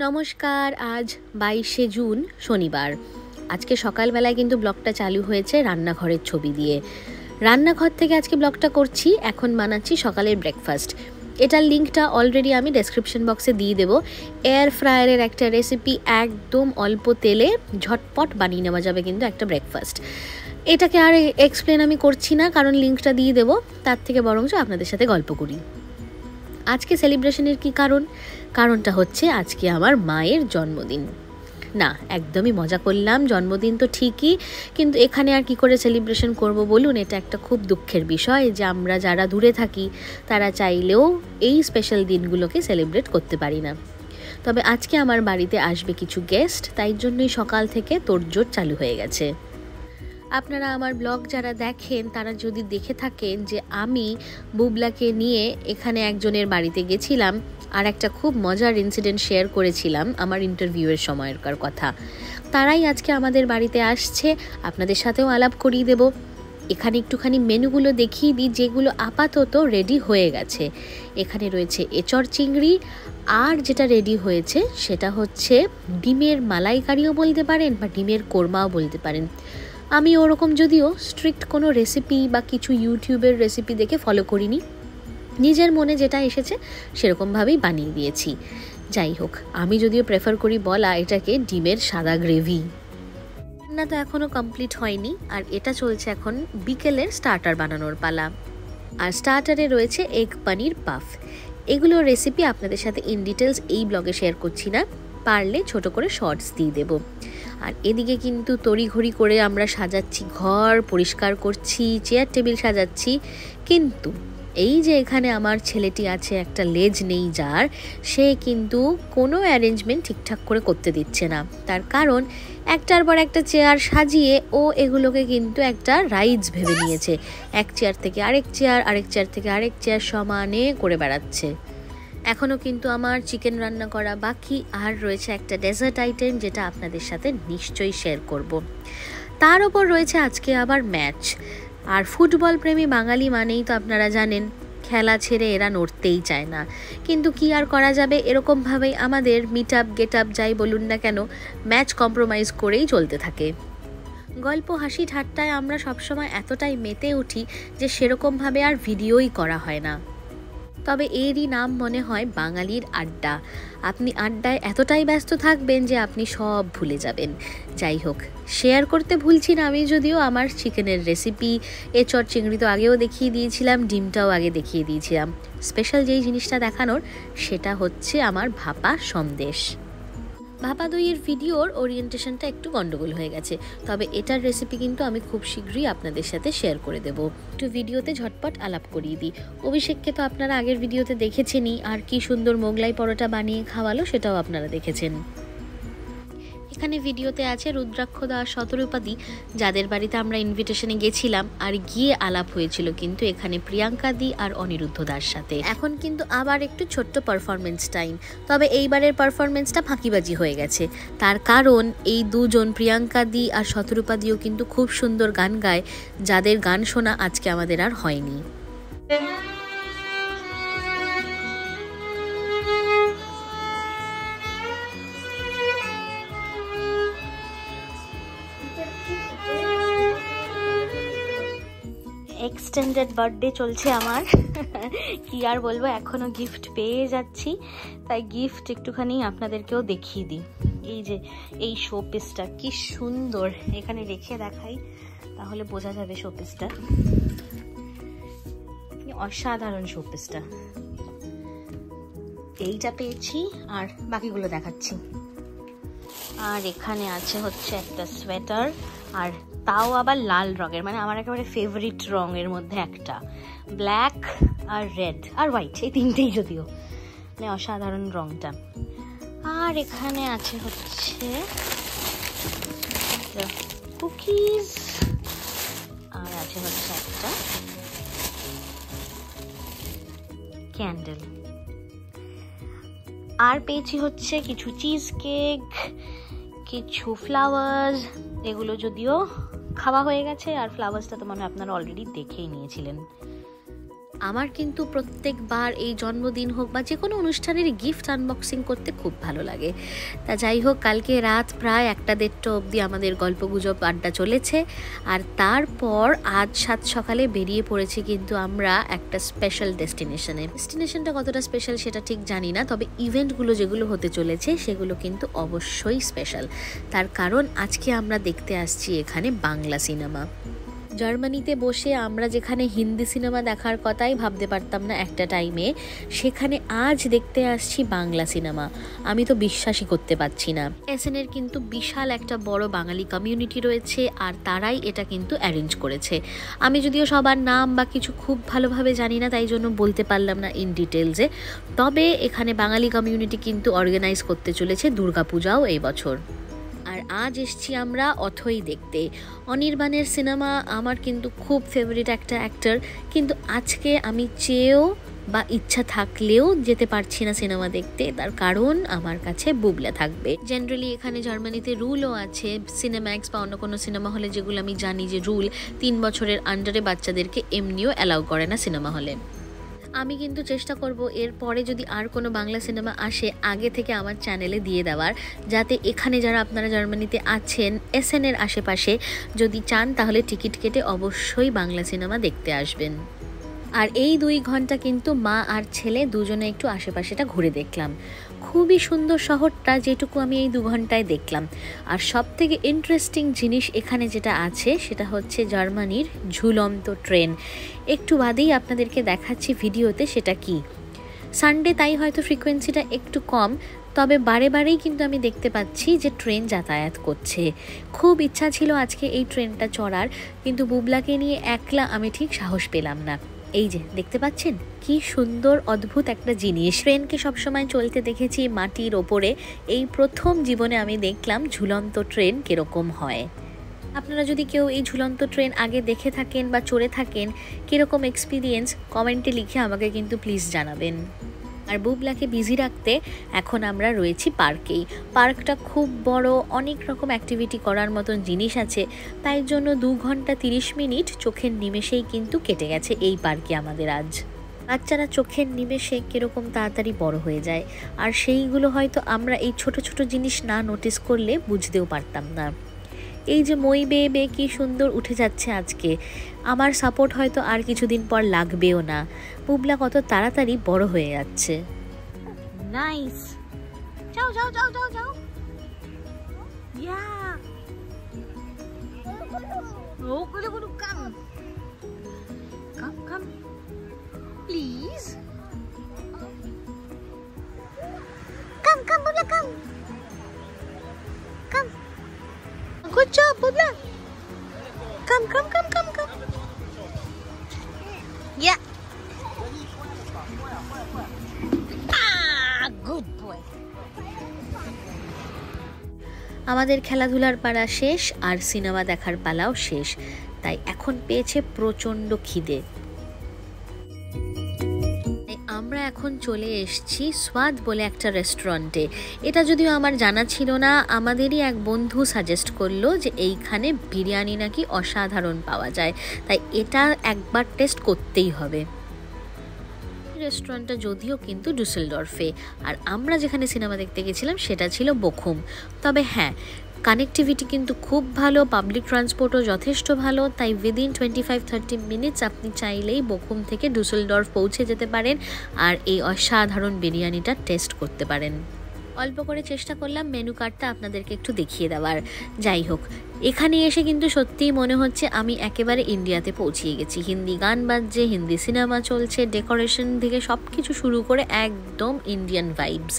নমস্কার। আজ 22শে জুন শনিবার। আজকে সকালবেলায় কিন্তু ব্লগটা চালু হয়েছে রান্নাঘরের ছবি দিয়ে। রান্নাঘর থেকে আজকে ব্লগটা করছি। এখন বানাচ্ছি সকালের ব্রেকফাস্ট। এটার লিঙ্কটা অলরেডি আমি ডেসক্রিপশন বক্সে দিয়ে দেবো। এয়ার ফ্রায়ারের একটা রেসিপি, একদম অল্প তেলে ঝটপট বানিয়ে নেওয়া যাবে কিন্তু একটা ব্রেকফাস্ট। এটাকে আর এক্সপ্লেন আমি করছি না, কারণ লিঙ্কটা দিয়ে দেবো। তার থেকে বরঞ্চ আপনাদের সাথে গল্প করি। আজকে সেলিব্রেশনের কি কারণটা হচ্ছে আজকে আমার মায়ের জন্মদিন। না, একদমই মজা করলাম, জন্মদিন তো ঠিকই, কিন্তু এখানে আর কি করে সেলিব্রেশন করব বলুন। এটা একটা খুব দুঃখের বিষয় যে আমরা যারা দূরে থাকি তারা চাইলেও এই স্পেশাল দিনগুলোকে সেলিব্রেট করতে পারি না। তবে আজকে আমার বাড়িতে আসবে কিছু গেস্ট, তাই জন্যই সকাল থেকে তোড়জোড় চালু হয়ে গেছে। আপনারা আমার ব্লগ যারা দেখেন তারা যদি দেখে থাকেন যে আমি বুবলাকে নিয়ে এখানে একজনের বাড়িতে গেছিলাম আর একটা খুব মজার ইনসিডেন্ট শেয়ার করেছিলাম আমার ইন্টারভিউয়ের সময়কার কথা। তারাই আজকে আমাদের বাড়িতে আসছে, আপনাদের সাথেও আলাপ করিয়ে দেব। এখানে একটুখানি মেনুগুলো দেখিয়ে দিই যেগুলো আপাতত রেডি হয়ে গেছে। এখানে রয়েছে এঁচড় চিংড়ি, আর যেটা রেডি হয়েছে সেটা হচ্ছে ডিমের মালাইকারিও বলতে পারেন বা ডিমের কোরমাও বলতে পারেন। আমি ওরকম যদিও স্ট্রিক্ট কোনো রেসিপি বা কিছু ইউটিউবের রেসিপি দেখে ফলো করিনি, নিজের মনে যেটা এসেছে সেরকমভাবেই বানিয়ে দিয়েছি। যাই হোক, আমি যদিও প্রেফার করি বলা এটাকে ডিমের সাদা গ্রেভি। রান্না তো এখনও কমপ্লিট হয়নি, আর এটা চলছে এখন বিকেলের স্টার্টার বানানোর পালা। আর স্টার্টারে রয়েছে এগ পনির পাফ। এগুলোর রেসিপি আপনাদের সাথে ইন ডিটেলস এই ব্লগে শেয়ার করছি না, পারলে ছোট করে শর্টস দিয়ে দেব। আর এদিকে কিন্তু তড়িঘড়ি করে আমরা সাজাচ্ছি, ঘর পরিষ্কার করছি, চেয়ার টেবিল সাজাচ্ছি। কিন্তু এই যে এখানে আমার ছেলেটি আছে, একটা লেজ নেই যার, সে কিন্তু কোনো অ্যারেঞ্জমেন্ট ঠিকঠাক করে করতে দিচ্ছে না। তার কারণ একটার পর একটা চেয়ার সাজিয়ে ও এগুলোকে কিন্তু একটা রাইডস ভেবে নিয়েছে। এক চেয়ার থেকে আরেক চেয়ার, আরেক চেয়ার থেকে আরেক চেয়ার সমানে করে বেড়াচ্ছে। এখনও কিন্তু আমার চিকেন রান্না করা বাকি, আর রয়েছে একটা ডেজার্ট আইটেম যেটা আপনাদের সাথে নিশ্চয়ই শেয়ার করব। তার ওপর রয়েছে আজকে আবার ম্যাচ। আর ফুটবল প্রেমী বাঙালি মানেই তো আপনারা জানেন খেলা ছেড়ে এরা নড়তেই চায় না। কিন্তু কি আর করা যাবে, এরকমভাবেই আমাদের মিট আপ গেট আপ যাই বলুন না কেন, ম্যাচ কম্প্রোমাইজ করেই চলতে থাকে। গল্প হাসি ঠাট্টায় আমরা সবসময় এতটাই মেতে উঠি যে সেরকমভাবে আর ভিডিওই করা হয় না। তবে এরই নাম মনে হয় বাঙালির আড্ডা। আপনি আড্ডায় এতটাই ব্যস্ত থাকবেন যে আপনি সব ভুলে যাবেন। যাই হোক, শেয়ার করতে ভুলছি না আমি যদিও আমার চিকেনের রেসিপি। এঁচড় চিংড়ি তো আগেও দেখিয়ে দিয়েছিলাম, ডিমটাও আগে দেখিয়ে দিয়েছিলাম। স্পেশাল যেই জিনিসটা দেখানোর সেটা হচ্ছে আমার ভাপা সন্দেশ। ভাপা দইয়ের ভিডিওর ওরিয়েন্টেশনটা একটু গন্ডগোল হয়ে গেছে, তবে এটার রেসিপি কিন্তু আমি খুব শীঘ্রই আপনাদের সাথে শেয়ার করে দেব। একটু ভিডিওতে ঝটপট আলাপ করিয়ে দিই। অভিষেককে তো আপনারা আগের ভিডিওতে দেখেছেনই, আর কি সুন্দর মোগলাই পরোটা বানিয়ে খাওয়ালো সেটাও আপনারা দেখেছেন। এখানে ভিডিওতে আছে রুদ্রাক্ষদা আর শতরূপাদি, যাদের বাড়িতে আমরা ইনভিটেশনে গেছিলাম আর গিয়ে আলাপ হয়েছিল কিন্তু এখানে প্রিয়াঙ্কা দি আর অনিরুদ্ধ দার সাথে। এখন কিন্তু আবার একটু ছোট্ট পারফরমেন্স টাইম, তবে এইবারের পারফরমেন্সটা ফাঁকিবাজি হয়ে গেছে। তার কারণ এই দুজন প্রিয়াঙ্কা দি আর শতরূপাদিও কিন্তু খুব সুন্দর গান গায়, যাদের গান শোনা আজকে আমাদের আর হয়নি। এক্সটেন্ডেড বার্থডে চলছে আমার, কি আর বলবো, এখনো গিফট পেয়ে যাচ্ছি, তাই গিফট একটুখানি আপনাদেরকেও দেখিয়ে দিই। এই যে এই শোপিসটা কি সুন্দর, এখানে রেখে দেখাই তাহলে বোঝা যাবে শোপিসটা। অসাধারণ শোপিসটা, এইটা পেয়েছি আর বাকিগুলো দেখাচ্ছি। আর এখানে আছে হচ্ছে একটা সোয়েটার, আর তাও আবার লাল রঙের, মানে আমার একেবারে ফেভারিট রঙের মধ্যে একটা, ব্ল্যাক আর রেড আর হোয়াইট, এই তিনটেই যদিও, মানে অসাধারণ রঙটা। আর এখানে আছে হচ্ছে কুকিজ, আর আছে হচ্ছে একটা ক্যান্ডেল, আর পেয়েছি হচ্ছে কিছু চিজ কেক, কিছু ফ্লাওয়ার্স। এগুলো যদিও খাওয়া হয়ে গেছে, আর ফ্লাওয়ার্সটা তো মনে হয় আপনারা অলরেডি দেখেই নিয়েছিলেন। আমার কিন্তু প্রত্যেকবার এই জন্মদিন হোক বা যে কোনো অনুষ্ঠানের গিফট আনবক্সিং করতে খুব ভালো লাগে। তা যাই হোক, কালকে রাত প্রায় 1-1:30 অবধি আমাদের গল্পগুজব আড্ডা চলেছে। আর তারপর আজ 7 সকালে বেরিয়ে পড়েছি কিন্তু আমরা একটা স্পেশাল ডেস্টিনেশনটা কতটা স্পেশাল সেটা ঠিক জানি না, তবে ইভেন্টগুলো যেগুলো হতে চলেছে সেগুলো কিন্তু অবশ্যই স্পেশাল। তার কারণ আজকে আমরা দেখতে আসছি এখানে বাংলা সিনেমা। জার্মানিতে বসে আমরা যেখানে হিন্দি সিনেমা দেখার কথাই ভাবতে পারতাম না একটা টাইমে, সেখানে আজ দেখতে আসছি বাংলা সিনেমা। আমি তো বিশ্বাসই করতে পারছি না। এসএনের কিন্তু বিশাল একটা বড় বাঙালি কমিউনিটি রয়েছে আর তারাই এটা কিন্তু অ্যারেঞ্জ করেছে। আমি যদিও সবার নাম বা কিছু খুব ভালোভাবে জানি না, তাই জন্য বলতে পারলাম না ইন ডিটেলসে। তবে এখানে বাঙালি কমিউনিটি কিন্তু অর্গানাইজ করতে চলেছে দুর্গাপূজাও এই বছর। আর আজ এসছি আমরা অথৈ দেখতে। অনির্বাণের সিনেমা আমার কিন্তু খুব ফেভারিট একটা অ্যাক্টর, কিন্তু আজকে আমি চেয়েও বা ইচ্ছা থাকলেও যেতে পারছি না সিনেমা দেখতে, তার কারণ আমার কাছে বুবলা থাকবে। জেনারেলি এখানে জার্মানিতে রুলও আছে, সিনেম্যাক্স বা অন্য কোনো সিনেমা হলে যেগুলো আমি জানি যে রুল 3 বছরের আন্ডারে বাচ্চাদেরকে এমনিও অ্যালাউ করে না সিনেমা হলে। আমি কিন্তু চেষ্টা করব এরপরে যদি আর কোনো বাংলা সিনেমা আসে আগে থেকে আমার চ্যানেলে দিয়ে দেওয়ার, যাতে এখানে যারা আপনারা জার্মানিতে আছেন এসএনের আশেপাশে যদি চান তাহলে টিকিট কেটে অবশ্যই বাংলা সিনেমা দেখতে আসবেন। আর এই 2 ঘন্টা কিন্তু মা আর ছেলে দুজনে একটু আশেপাশেটা ঘুরে দেখলাম। খুবই সুন্দর শহরটা, যেটুকু আমি এই 2 ঘন্টায় দেখলাম। আর সব থেকে ইন্টারেস্টিং জিনিস এখানে যেটা আছে সেটা হচ্ছে জার্মানির ঝুলন্ত ট্রেন। একটু বাদেই আপনাদেরকে দেখাচ্ছি ভিডিওতে সেটা কি। সানডে তাই হয়তো ফ্রিকোয়েন্সিটা একটু কম, তবে বারেই কিন্তু আমি দেখতে পাচ্ছি যে ট্রেন যাতায়াত করছে। খুব ইচ্ছা ছিল আজকে এই ট্রেনটা চড়ার, কিন্তু বুবলাকে নিয়ে একলা আমি ঠিক সাহস পেলাম না। এই যে দেখতে পাচ্ছেন কি সুন্দর অদ্ভুত একটা জিনিস। ট্রেনকে সবসময় চলতে দেখেছি মাটির ওপরে, এই প্রথম জীবনে আমি দেখলাম ঝুলন্ত ট্রেন কিরকম হয়। আপনারা যদি কেউ এই ঝুলন্ত ট্রেন আগে দেখে থাকেন বা চড়ে থাকেন, কিরকম এক্সপিরিয়েন্স কমেন্টে লিখে আমাকে কিন্তু প্লিজ জানাবেন। আর বুবলাকে বিজি রাখতে এখন আমরা রয়েছি পার্কেই। পার্কটা খুব বড়, অনেক রকম অ্যাক্টিভিটি করার মতন জিনিস আছে, তাই জন্য 2 ঘন্টা 30 মিনিট চোখের নিমেষেই কিন্তু কেটে গেছে এই পার্কে আমাদের আজ। বাচ্চারা চোখের নিমেষে কীরকম তাড়াতাড়ি বড় হয়ে যায়, আর সেইগুলো হয়তো আমরা এই ছোট ছোট জিনিস না নোটিস করলে বুঝতেও পারতাম না। এই যে মই বেয়ে বেয়ে কী সুন্দর উঠে যাচ্ছে আজকে, আমার সাপোর্ট হয়তো আর কিছুদিন পর লাগবেও না। বুবলা কত তাড়াতাড়ি বড় হয়ে যাচ্ছে। নাইস, যাও যাও যাও যাও যাও, ইয়া ও গুলো গুলো come come come please, come come Bubla come come, good job Bubla, come come come come come, yeah, good boy। আমাদের খেলাধুলার পালা শেষ আর সিনেমা দেখার পালাও শেষ, তাই এখন পেয়েছে প্রচন্ড খিদে। আমরা এখন চলে এসেছি স্বাদ বলে একটা রেস্টুরেন্টে। এটা যদিও আমার জানা ছিল না, আমাদেরই এক বন্ধু সাজেস্ট করলো যে এইখানে বিরিয়ানি নাকি অসাধারণ পাওয়া যায়, তাই এটা একবার টেস্ট করতেই হবে। রেস্টুরেন্টটা যদিও কিন্তু ডুসেলডর্ফে, আর আমরা যেখানে সিনেমা দেখতে গেছিলাম সেটা ছিল বখুম। তবে হ্যাঁ, কানেক্টিভিটি কিন্তু খুব ভালো, পাবলিক ট্রান্সপোর্টও যথেষ্ট ভালো, তাই উইদিন 25-30 মিনিটস আপনি চাইলেই বখুম থেকে ডুসেলডর্ফ পৌঁছে যেতে পারেন আর এই অসাধারণ বিরিয়ানিটা টেস্ট করতে পারেন। অল্প করে চেষ্টা করলাম মেনু কার্ডটা আপনাদেরকে একটু দেখিয়ে দেওয়ার। যাই হোক, এখানে এসে কিন্তু সত্যিই মনে হচ্ছে আমি একেবারে ইন্ডিয়াতে পৌঁছিয়ে গেছি। হিন্দি গান বাজছে, হিন্দি সিনেমা চলছে, ডেকোরেশন থেকে সব কিছু শুরু করে একদম ইন্ডিয়ান ভাইবস।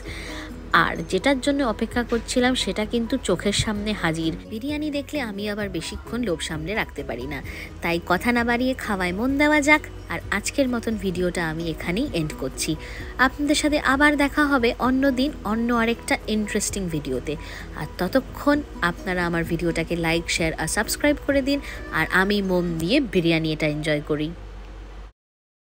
আর যেটার জন্য অপেক্ষা করছিলাম সেটা কিন্তু চোখের সামনে হাজির। বিরিয়ানি দেখলে আমি আবার বেশিক্ষণ লোভ সামলে রাখতে পারি না, তাই কথা না বাড়িয়ে খাওয়ায় মন দেওয়া যাক। আর আজকের মতন ভিডিওটা আমি এখানেই এন্ড করছি। আপনাদের সাথে আবার দেখা হবে অন্য দিন অন্য আরেকটা ইন্টারেস্টিং ভিডিওতে। আর ততক্ষণ আপনারা আমার ভিডিওটাকে লাইক, শেয়ার আর সাবস্ক্রাইব করে দিন, আর আমি মন দিয়ে বিরিয়ানি এটা এনজয় করি।